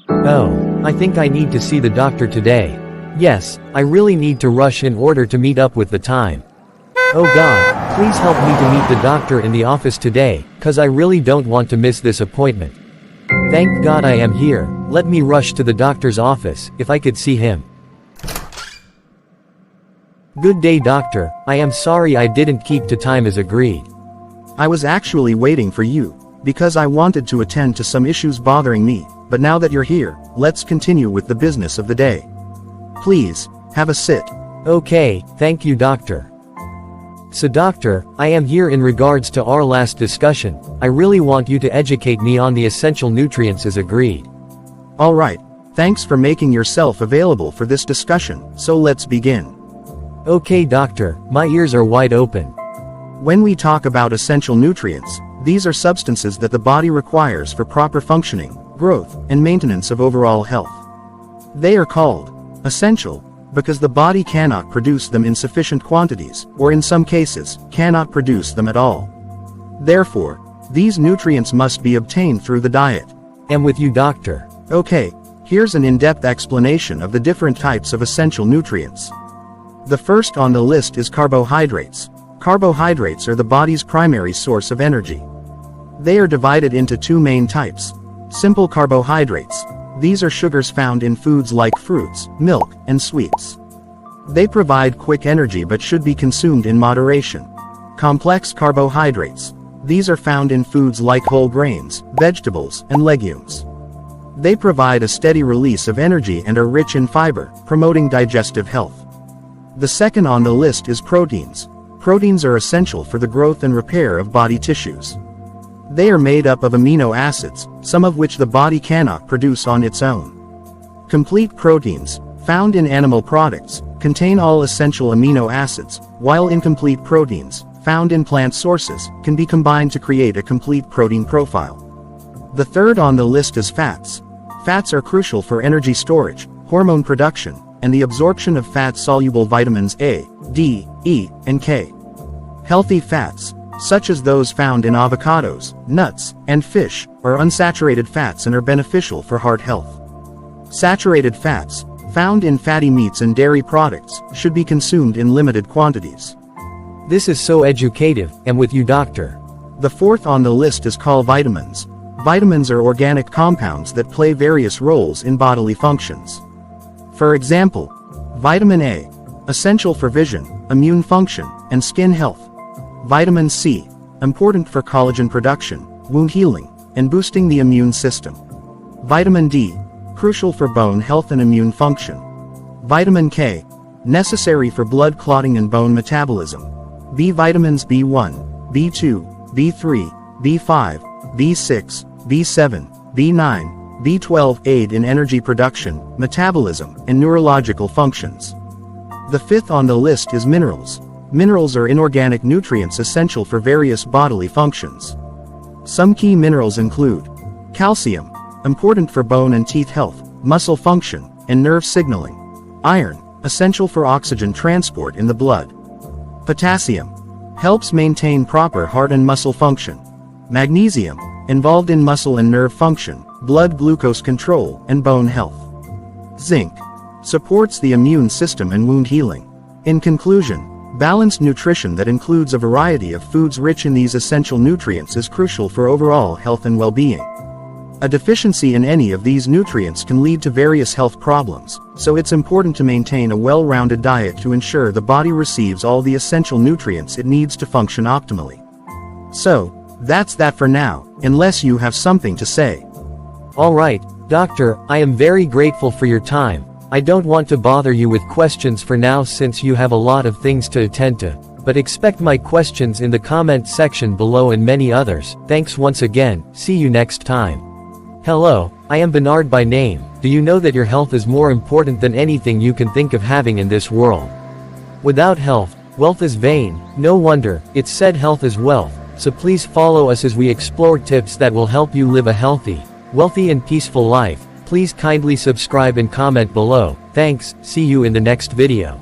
Oh, I think I need to see the doctor today. Yes, I really need to rush in order to meet up with the time. Oh God, please help me to meet the doctor in the office today, cause I really don't want to miss this appointment. Thank God I am here. Let me rush to the doctor's office, if I could see him. Good day, doctor. I am sorry I didn't keep to time as agreed. I was actually waiting for you, because I wanted to attend to some issues bothering me, but now that you're here, let's continue with the business of the day. Please, have a sit. Okay, thank you, doctor. So doctor, I am here in regards to our last discussion. I really want you to educate me on the essential nutrients as agreed. Alright, thanks for making yourself available for this discussion, so let's begin. Okay doctor, my ears are wide open. When we talk about essential nutrients, these are substances that the body requires for proper functioning, growth, and maintenance of overall health. They are called essential because the body cannot produce them in sufficient quantities, or in some cases, cannot produce them at all. Therefore, these nutrients must be obtained through the diet. I'm with you, doctor. Okay, here's an in-depth explanation of the different types of essential nutrients. The first on the list is carbohydrates. Carbohydrates are the body's primary source of energy. They are divided into two main types. Simple carbohydrates. These are sugars found in foods like fruits, milk, and sweets. They provide quick energy but should be consumed in moderation. Complex carbohydrates. These are found in foods like whole grains, vegetables, and legumes. They provide a steady release of energy and are rich in fiber, promoting digestive health. The second on the list is proteins. Proteins are essential for the growth and repair of body tissues. They are made up of amino acids, some of which the body cannot produce on its own. Complete proteins, found in animal products, contain all essential amino acids, while incomplete proteins, found in plant sources, can be combined to create a complete protein profile. The third on the list is fats. Fats are crucial for energy storage, hormone production, and the absorption of fat-soluble vitamins A, D, E, and K. Healthy fats, such as those found in avocados, nuts, and fish, are unsaturated fats and are beneficial for heart health. Saturated fats, found in fatty meats and dairy products, should be consumed in limited quantities. This is so educative, and with you, doctor. The fourth on the list is called vitamins. Vitamins are organic compounds that play various roles in bodily functions. For example, vitamin A, essential for vision, immune function, and skin health. Vitamin C, important for collagen production, wound healing, and boosting the immune system. Vitamin D, crucial for bone health and immune function. Vitamin K, necessary for blood clotting and bone metabolism. B vitamins B1, B2, B3, B5, B6, B7, B9, B12 aid in energy production, metabolism, and neurological functions. The fifth on the list is minerals. Minerals are inorganic nutrients essential for various bodily functions. Some key minerals include calcium, important for bone and teeth health, muscle function, and nerve signaling. Iron, essential for oxygen transport in the blood. Potassium, helps maintain proper heart and muscle function. Magnesium, involved in muscle and nerve function, blood glucose control, and bone health. Zinc, supports the immune system and wound healing. In conclusion, balanced nutrition that includes a variety of foods rich in these essential nutrients is crucial for overall health and well-being. A deficiency in any of these nutrients can lead to various health problems, so it's important to maintain a well-rounded diet to ensure the body receives all the essential nutrients it needs to function optimally. So, that's that for now, unless you have something to say. Alright, doctor, I am very grateful for your time. I don't want to bother you with questions for now since you have a lot of things to attend to, but expect my questions in the comment section below and many others. Thanks once again, see you next time. Hello, I am Bernard by name. Do you know that your health is more important than anything you can think of having in this world? Without health, wealth is vain. No wonder, it's said health is wealth, so please follow us as we explore tips that will help you live a healthy, wealthy and peaceful life. Please kindly subscribe and comment below. Thanks, see you in the next video.